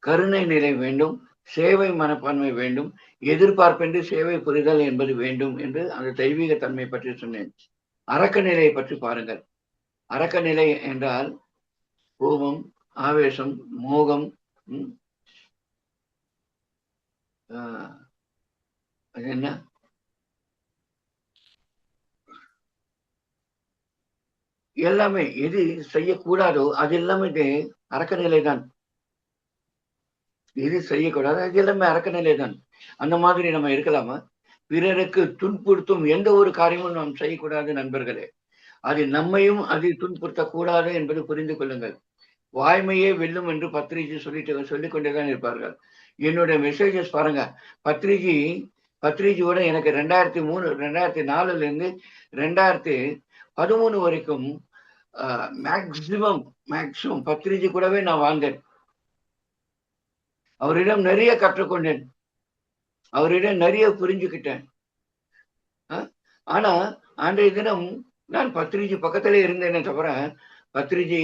கருணை நிலை வேண்டும், சேவை மனப்பான்மை வேண்டும், எதிர்பார்ப்பென்று சேவை புரிதல் என்பது வேண்டும் என்று அந்த தெய்வீக தன்மை பற்றி சொன்னேன். அரக்க நிலையை பற்றி பாருங்கள். அரக்க நிலை என்றால் கோபம், ஆவேசம், மோகம், அது என்ன, எல்லாமே எது செய்யக்கூடாதோ அது எல்லாமே அரக்க நிலை தான். எது செய்யக்கூடாது அது எல்லாமே அரக்க நிலை தான். அந்த மாதிரி நம்ம இருக்கலாமா? பிறருக்கு துன்புறுத்தும் எந்த ஒரு காரியமும் நாம் செய்யக்கூடாது நண்பர்களே. அது நம்மையும் அது துன்புறுத்தக்கூடாது என்பது புரிந்து கொள்ளுங்கள். வாய்மையே வெல்லும் என்று பத்ரிஜி சொல்லிக் கொண்டேதான் இருப்பார்கள். என்னுடைய மெசேஜஸ் பாருங்க. பத்ரிஜியோட எனக்கு 2004 இருந்து 2013 வரைக்கும் மேக்சிமம் பத்ரிஜி கூடவே நான் வாழ்ந்தேன். அவரிடம் நிறைய கற்றுக்கொண்டேன், அவரிடம் நிறைய புரிஞ்சுக்கிட்டேன். ஆனா அன்றைய தினம் நான் பத்ரிஜி பக்கத்திலே இருந்தேனே தவிர பத்ரிஜி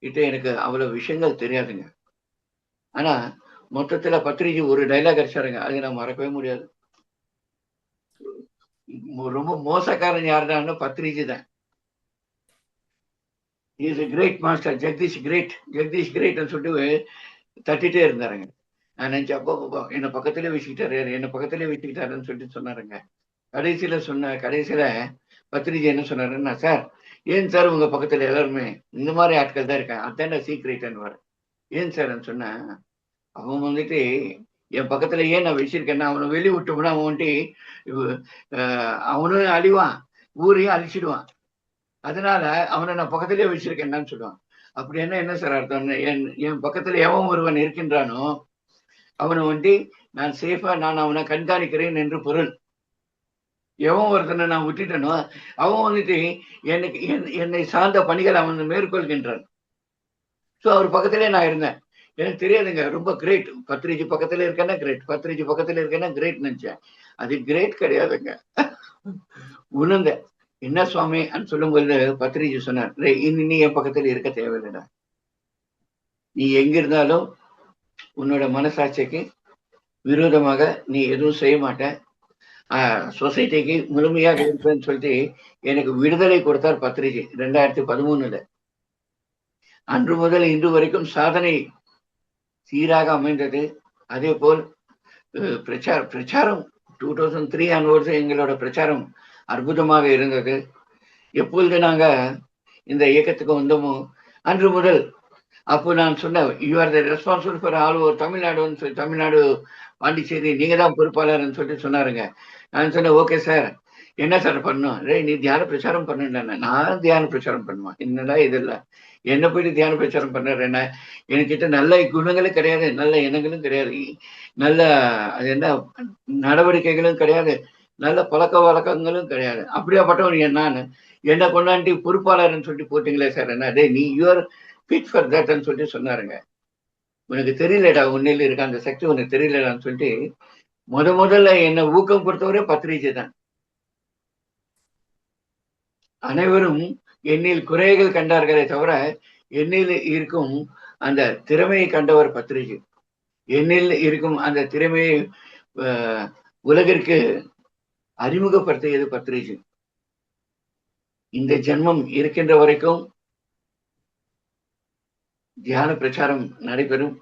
கிட்ட எனக்கு அவ்வளவு விஷயங்கள் தெரியாதுங்க. ஆனா மொத்தத்துல பத்ரிஜி ஒரு டைலாக் அடிச்சாருங்க, அது நான் மறக்கவே முடியாது. ரொம்ப மோசக்காரன் யாருதான்னு பத்ரிஜி தான். Is a great master, Jagadish கிரேட்னு சொல்லிட்டு தட்டிட்டே இருந்தாருங்க. நான் நினைச்சேன், அப்போ என்னை பக்கத்திலே வச்சுக்கிட்டாருன்னு சொல்லிட்டு சொன்னாருங்க. கடைசியில பத்ரிஜி என்ன சொன்னாருன்னா, சார் ஏன் சார் உங்க பக்கத்துல எல்லாருமே இந்த மாதிரி ஆட்கள் தான் இருக்காங்க, அதான் சீக்ரெட்னு வர. ஏன் சார்ன்னு சொன்ன, அவன் வந்துட்டு என் பக்கத்துல ஏன் நான் வச்சிருக்கேன்னா, அவனை வெளியே விட்டோம்னா அவன் வந்துட்டு அவனும் அழிவான், ஊரையும் அழிச்சிடுவான். அதனால அவனை நான் பக்கத்திலே வச்சிருக்கேன்னு சொல்லுவான். அப்படி என்ன சார் அர்த்தம்? என் பக்கத்துல எவன் ஒருவன் இருக்கின்றானோ அவனை வந்துட்டு நான் சேஃபா நான் அவனை கண்காணிக்கிறேன் என்று பொருள். எவன் ஒருத்தனை நான் விட்டுட்டனோ அவன் வந்துட்டு என்னை சார்ந்த பணிகள் அவன் மேற்கொள்கின்றான். ஸோ அவர் பக்கத்திலே நான் இருந்தேன். எனக்கு தெரியாதுங்க, ரொம்ப கிரேட். பத்ரிஜி பக்கத்துல இருக்கேன்னா கிரேட் நினைச்சேன். அது கிரேட் கிடையாதுங்க. உணர்ந்த என்ன சுவாமி சொல்லும்போது பத்ரிஜி சொன்னார், நீ என் பக்கத்துல இருக்க தேவையில்லைடா. நீ எங்க இருந்தாலும் உன்னோட மனசாட்சிக்கு விரோதமாக நீ எதுவும் செய்ய மாட்ட, சொசைட்டிக்கு முழுமையாக இருப்பேன்னு சொல்லிட்டு எனக்கு விடுதலை கொடுத்தார் பத்ரிஜி 2013. அன்று முதல் இன்று வரைக்கும் சாதனை சீராக அமைந்தது. அதே போல் பிரச்சாரம் 2003 ஆன்வர்ட்ஸ் எங்களோட பிரச்சாரம் அற்புதமாக இருந்தது. எப்பொழுது நாங்க இந்த இயக்கத்துக்கு வந்தோமோ அன்று முதல், அப்போ நான் சொன்னேன், you are the responsible for all over தமிழ்நாடுன்னு சொல்லி, தமிழ்நாடு பாண்டிச்சேரி நீங்க தான் பொறுப்பாளர்னு சொல்லிட்டு சொன்னாருங்க. நான் சொன்னேன், ஓகே சார், என்ன சார் பண்ணும்? நீ தியான பிரச்சாரம் பண்ணுன்னு. நான் தியான பிரச்சாரம் பண்ணுவேன், என்னடா இதெல்லாம் என்ன போயிட்டு தியான பிரச்சாரம் பண்ணுறேன்னா, என்கிட்ட நல்ல குணங்களும் கிடையாது, நல்ல எண்ணங்களும் கிடையாது, நல்ல அது என்ன நடவடிக்கைகளும் கிடையாது, நல்ல பழக்க வழக்கங்களும் கிடையாது. அப்படியாப்பட்டவன் நான் என்ன கொண்டாண்டி பொறுப்பாளர்னு சொல்லிட்டு போட்டீங்களே சார், என்ன நீ யூஆர் ஃபிட் ஃபார் தட்னு சொல்லிட்டு சொன்னாருங்க. உனக்கு தெரியலடா, உன்னில இருக்க அந்த சக்தி உனக்கு தெரியலடான்னு சொல்லிட்டு முதல்ல என்ன ஊக்கம் கொடுத்தவரே பத்ரிஜி தான். அனைவரும் என்னில் குறைகள் கண்டார்களே தவிர என்னில் இருக்கும் அந்த திறமையை கண்டவர் பத்ரிஜி. என்னில் இருக்கும் அந்த திறமையை உலகிற்கு அறிமுகப்படுத்தியது பத்ரிஜி. இந்த ஜென்மம் இருக்கின்ற வரைக்கும் தியான பிரச்சாரம் நடைபெறும்.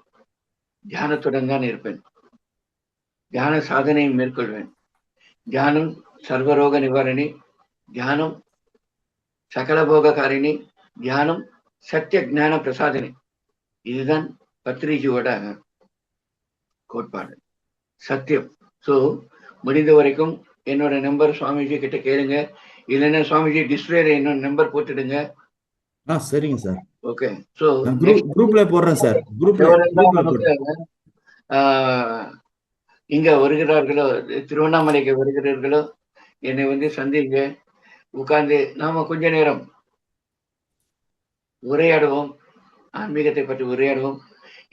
தியானத்துடன் தான் இருப்பேன். தியான சாதனையை மேற்கொள்வேன். தியானம் சர்வரோக நிவாரணி, தியானம் சகலபோககாரிணி, தியானம் சத்திய ஞான பிரசாதனி. இதுதான் பத்ரிஜியோட கோட்பாடு, சத்தியம். ஸோ முடிந்த வரைக்கும் என்னோட நம்பர் சுவாமிஜி கிட்ட கேளுங்க, இல்லைன்னா சுவாமிஜி டிஸ்பிளேல என்னோட நம்பர் போட்டுடுங்க. சரிங்க சார். ஓகே. ஸோ குரூப்ல போடுறேன் சார். குரூப்ல இங்க வருகிறார்களோ, திருவண்ணாமலைக்கு வருகிறீர்களோ, என்னை வந்து சந்திங்க. உட்கார்ந்து நாம கொஞ்ச நேரம் உரையாடுவோம். ஆன்மீகத்தை பற்றி உரையாடுவோம்.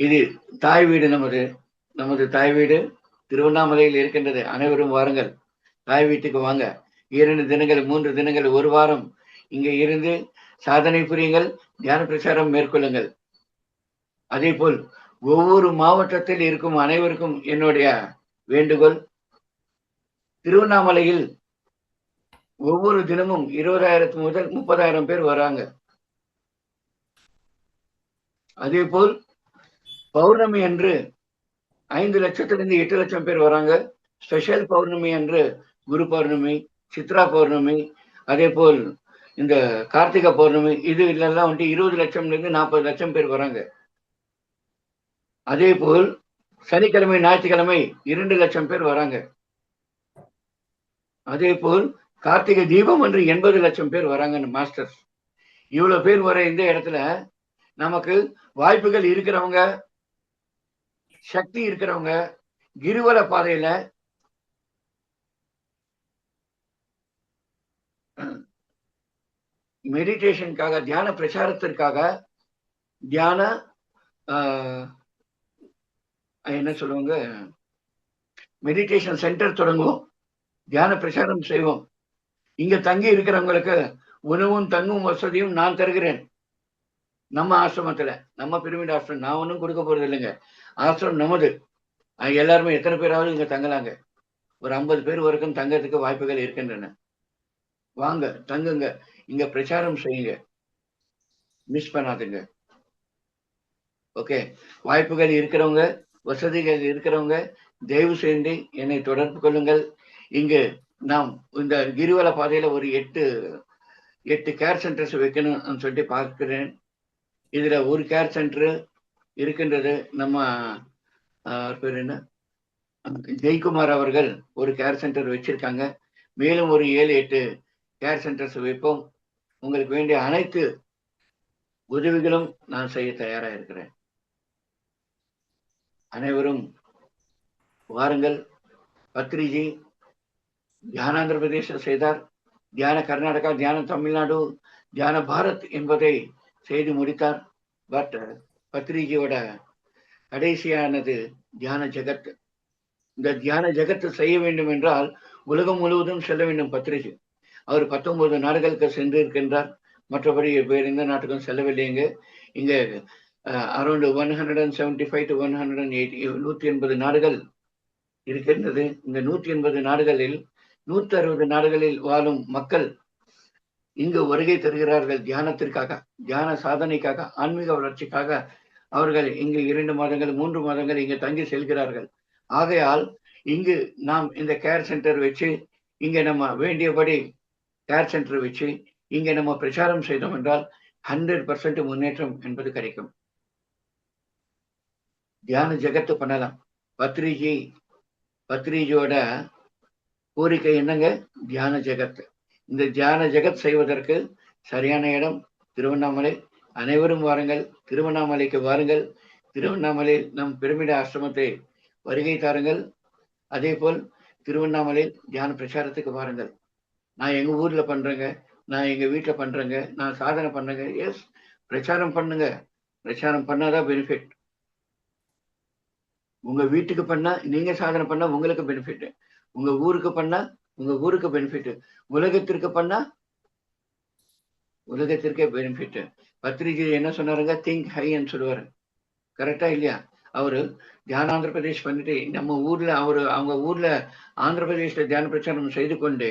இது தாய் வீடு நமது. நமது தாய் வீடு திருவண்ணாமலையில் இருக்கின்றது. அனைவரும் வாருங்கள். தாய் வீட்டுக்கு வாங்க. 2 தினங்கள், 3 தினங்கள், 1 வாரம் இங்கே இருந்து சாதனை புரியுங்கள். தியான பிரச்சாரம் மேற்கொள்ளுங்கள். அதேபோல் ஒவ்வொரு மாவட்டத்தில் இருக்கும் அனைவருக்கும் என்னுடைய வேண்டுகோள், திருவண்ணாமலையில் ஒவ்வொரு தினமும் 20,000 முதல் 30,000 பேர் வராங்க. அதேபோல் பௌர்ணமி அன்று 5 லட்சத்திலிருந்து 8 லட்சம் பேர் வராங்க. ஸ்பெஷல் பௌர்ணமி அன்று குரு பௌர்ணமி, சித்ரா பௌர்ணமி, அதேபோல் இந்த கார்த்திகை பௌர்ணமி இதுலெல்லாம் வந்து 20 லட்சம்லேருந்து 40 லட்சம் பேர் வராங்க. அதேபோல் சனிக்கிழமை, ஞாயிற்றுக்கிழமை 2 லட்சம் பேர் வராங்க. அதேபோல் கார்த்திகை தீபம் அன்று 80 லட்சம் பேர் வராங்க மாஸ்டர்ஸ். இவ்வளவு பேர் வர இந்த இடத்துல நமக்கு வாய்ப்புகள் இருக்கிறவங்க, சக்தி இருக்கிறவங்க கிரிவல பாதையில மெடிடேஷனுக்காக, தியான பிரச்சாரத்திற்காக, தியான என்ன சொல்லுவாங்க, மெடிடேஷன் சென்டர் தொடங்குவோம். தியான பிரச்சாரம் செய்வோம். இங்க தங்கி இருக்கிறவங்களுக்கு உணவும் தங்கும் வசதியும் நான் தருகிறேன். நம்ம ஆசிரமத்துல, நம்ம பிரமிட் ஆசிரமம். நான் ஒன்றும் கொடுக்க போறது இல்லைங்க. ஆசிரமம் நமது. எல்லாருமே எத்தனை பேராவது இங்க தங்கலாங்க. ஒரு 50 பேர் வரைக்கும் தங்கறதுக்கு வாய்ப்புகள் இருக்கின்றன. வாங்க, தங்குங்க, இங்க பிரச்சாரம் செய்யுங்க, மிஸ் பண்ணாதுங்க. ஓகே, வாய்ப்புகள் இருக்கிறவங்க, வசதிகள் இருக்கிறவங்க தயவு செய்து என்னை தொடர்பு கொள்ளுங்கள். இங்கு நாம் இந்த கிரிவல பாதையில ஒரு 8 கேர் சென்டர்ஸ் வைக்கணும்னு சொல்லிட்டு பார்க்கிறேன். இதுல ஒரு கேர் சென்டர் இருக்கின்றது. நம்ம பேர் என்ன, ஜெயக்குமார் அவர்கள் ஒரு கேர் சென்டர் வச்சிருக்காங்க. மேலும் ஒரு 7-8 கேர் சென்டர்ஸ் வைப்போம். உங்களுக்கு வேண்டிய அனைத்து உதவிகளும் நான் செய்ய தயாரா இருக்கிறேன். அனைவரும் வாருங்கள். பத்ரிஜி தியானாந்திர பிரதேசம் செய்தார், தியான கர்நாடகா, தியான தமிழ்நாடு, தியான பாரத் என்பதை செய்து முடித்தார். பட் பத்ரிஜியோட கடைசியானது தியான ஜெகத். இந்த தியான ஜெகத்து செய்ய வேண்டும் என்றால் உலகம் முழுவதும் செல்ல வேண்டும். பத்ரிஜி அவர் 19 நாடுகளுக்கு சென்று இருக்கின்றார். மற்றபடி வேறு எந்த நாட்டுக்கும் செல்லவில்லைங்க. இங்க அரௌண்ட் 175 to 180 180 நாடுகள் இருக்கின்றது. இந்த 180 நாடுகளில் 160 நாடுகளில் வாழும் மக்கள் இங்கு வருகை தருகிறார்கள். தியானத்திற்காக, தியான சாதனைக்காக, ஆன்மீக வளர்ச்சிக்காக அவர்கள் இங்கு 2 மாதங்கள் 3 மாதங்கள் இங்கு தங்கி செல்கிறார்கள். ஆகையால் இங்கு நாம் இந்த கேர் சென்டர் வச்சு, இங்க நம்ம வேண்டியபடி கேர் சென்டர் வச்சு இங்க நம்ம பிரச்சாரம் செய்தோம் என்றால் 100% முன்னேற்றம் என்பது கிடைக்கும். தியான ஜெகத்து பண்ணலாம். பத்ரிஜியோட கோரிக்கை என்னங்க, தியான ஜெகத். இந்த தியான ஜெகத் செய்வதற்கு சரியான இடம் திருவண்ணாமலை. அனைவரும் வாருங்கள், திருவண்ணாமலைக்கு வாருங்கள். திருவண்ணாமலையில் நம் பிரமிட ஆசிரமத்தை வருகை தாருங்கள். அதே போல் திருவண்ணாமலையில் தியான பிரச்சாரத்துக்கு வாருங்கள். நான் எங்க ஊர்ல பண்றேங்க, நான் எங்க வீட்டுல பண்றேங்க, நான் சாதனை பண்றேங்க. எஸ், பிரச்சாரம் பண்ணுங்க. பிரச்சாரம் பண்ணாதான் பெனிஃபிட். உங்க வீட்டுக்கு பண்ணா, நீங்க சாதனை பண்ணா உங்களுக்கு பெனிஃபிட். உங்க ஊருக்கு பண்ணா உங்க ஊருக்கு பெனிஃபிட். உலகத்திற்கு பண்ணா உலகத்திற்கே பெனிஃபிட். பத்ரிஜி என்ன சொன்னாருங்க, திங்க் ஹைன்னு சொல்லுவாரு. கரெக்டா இல்லையா? அவரு தியான ஆந்திர பிரதேஷ் பண்ணிட்டு நம்ம ஊர்ல அவங்க ஊர்ல ஆந்திர பிரதேஷ்ல தியான பிரச்சாரம் செய்து கொண்டு,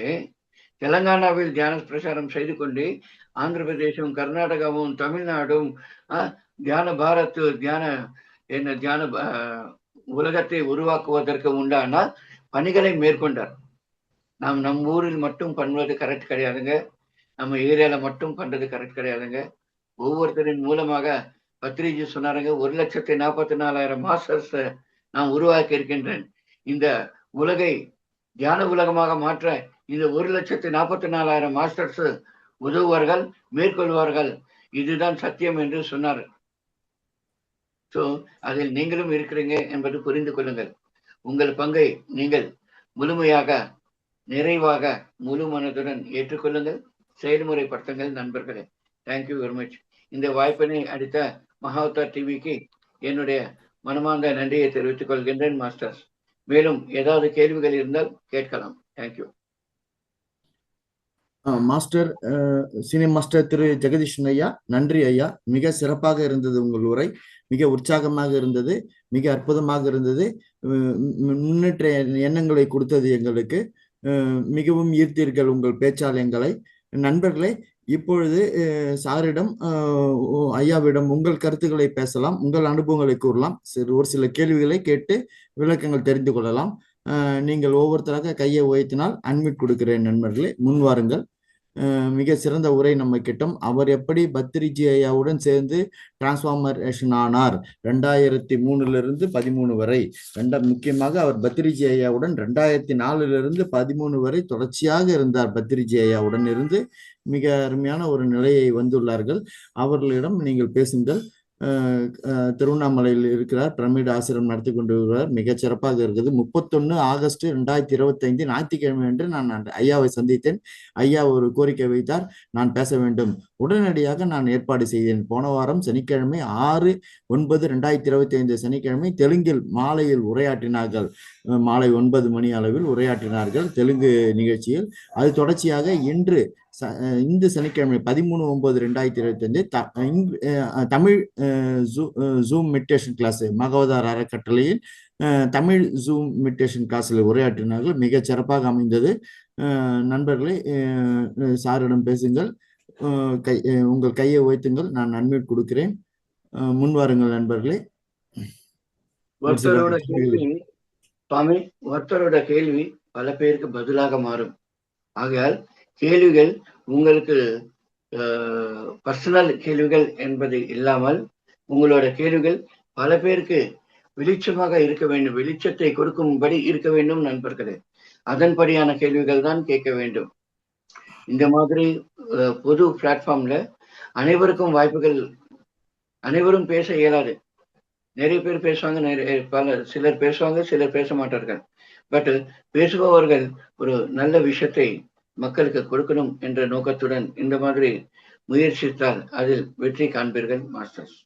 தெலங்கானாவில் தியான பிரச்சாரம் செய்து கொண்டு, ஆந்திர பிரதேசம், கர்நாடகாவும், தமிழ்நாடும் தியான பாரத், தியான உலகத்தை உருவாக்குவதற்கு உண்டான பணிகளை மேற்கொண்டார். நாம் நம் ஊரில் மட்டும் பண்ணுவது கரெக்ட் கிடையாதுங்க. நம்ம ஏரியால மட்டும் பண்றது கரெக்ட் கிடையாதுங்க. ஒவ்வொருத்தரின் மூலமாக பத்ரிஜி சொன்னாருங்க, 1,44,000 மாஸ்டர்ஸ் நான் உருவாக்கி இருக்கின்றேன். இந்த உலகை தியான உலகமாக மாற்ற இந்த 1,44,000 மாஸ்டர்ஸ் உதவுவார்கள், மேற்கொள்வார்கள். இதுதான் சத்தியம் என்று சொன்னார். சோ அதில் நீங்களும் இருக்கிறீங்க என்பது புரிந்து கொள்ளுங்கள். உங்கள் பங்கை நீங்கள் முழுமையாக, நிறைவாக, முழு மனதுடன் ஏற்றுக்கொள்ளுங்கள், செயல்முறைப்படுத்துங்கள் நண்பர்களே. Thank you very much. இந்த வாய்ப்பினை அளித்த மகாவதார் டிவிக்கு என்னுடைய மனமார்ந்த நன்றியை தெரிவித்துக் கொள்கின்றேன் மாஸ்டர்ஸ். மேலும் ஏதாவது கேள்விகள் இருந்தால் கேட்கலாம். தேங்க்யூ. மாஸ்டர், சீனியர் மாஸ்டர் திரு ஜெகதீஷன் ஐயா, நன்றி ஐயா. மிக சிறப்பாக இருந்தது உங்கள் உரை, மிக உற்சாகமாக இருந்தது, மிக அற்புதமாக இருந்தது. முன்னேற்ற எண்ணங்களை கொடுத்தது எங்களுக்கு. மிகவும் ஈர்த்தீர்கள் உங்கள் பேச்சால் எங்களை. நண்பர்களே, இப்பொழுது சாரிடம், ஐயாவிடம் உங்கள் கருத்துக்களை பேசலாம், உங்கள் அனுபவங்களை கூறலாம், ஒரு சில கேள்விகளை கேட்டு விளக்கங்கள் தெரிந்து கொள்ளலாம். நீங்கள் ஒவ்வொருத்தராக கையை உயர்த்தினால் அன்மிட் கொடுக்கிறேன். நண்பர்களே, முன் வாருங்கள். மிக சிறந்த உரை நம்ம கிட்டம். அவர் எப்படி பத்ரிஜி ஐயாவுடன் சேர்ந்து டிரான்ஸ்ஃபார்மேஷன் ஆனார் 2003 13 வரை. முக்கியமாக அவர் பத்ரிஜி ஐயாவுடன் 2004 13 வரை தொடர்ச்சியாக இருந்தார். பத்ரிஜி ஐயாவுடன் இருந்து மிக அருமையான ஒரு நிலையை வந்துள்ளார்கள். அவர்களிடம் நீங்கள் பேசுங்கள். திருவண்ணாமலையில் இருக்கிறார், பிரமிட் ஆசிரம் நடத்தி கொண்டு வருவார். மிகச் சிறப்பாக இருக்குது. 31 ஆகஸ்ட் 2025 ஞாயிற்றுக்கிழமை அன்று நான் ஐயாவை சந்தித்தேன். ஐயா ஒரு கோரிக்கை வைத்தார், நான் பேச வேண்டும். உடனடியாக நான் ஏற்பாடு செய்தேன். போன வாரம் சனிக்கிழமை 6/9/2025 சனிக்கிழமை தெலுங்கில் மாலையில் உரையாற்றினார்கள். மாலை 9 மணி அளவில் உரையாற்றினார்கள் தெலுங்கு நிகழ்ச்சியில். அது தொடர்ச்சியாக இன்று இந்த சனிக்கிழமை 13/9/2025 Tamil zoom meditation class, Mahavatar அறக்கட்டளையில் தமிழ் ஜூம் மெடிடேஷன் கிளாஸில் உரையாற்றினார்கள். மிக சிறப்பாக அமைந்தது. நண்பர்களே, சாரிடம் பேசுங்கள். உங்கள் கையை உயர்த்துங்கள், நான் அன்மியூட் கொடுக்கிறேன். முன் வாருங்கள் நண்பர்களே. ஒருத்தரோட கேள்வி பல பேருக்கு பதிலாக மாறும். ஆகையால் கேள்விகள் உங்களுக்கு பர்சனல் கேள்விகள் என்பது இல்லாமல் உங்களோட கேள்விகள் பல பேருக்கு வெளிச்சமாக இருக்க வேண்டும், வெளிச்சத்தை கொடுக்கும்படி இருக்க வேண்டும் நண்பர்களே. அதன்படியான கேள்விகள் தான் கேட்க வேண்டும். இந்த மாதிரி பொது பிளாட்ஃபார்ம்ல அனைவருக்கும் வாய்ப்புகள், அனைவரும் பேச இயலாது. நிறைய பேர் பேசுவாங்க, சிலர் பேசுவாங்க, சிலர் பேச மாட்டார்கள். பட் பேசுபவர்கள் ஒரு நல்ல விஷயத்தை மக்களுக்கு கொடுக்கணும் என்ற நோக்கத்துடன் இந்த மாதிரி முயற்சித்தால் அதில் வெற்றி காண்பீர்கள் மாஸ்டர்ஸ்.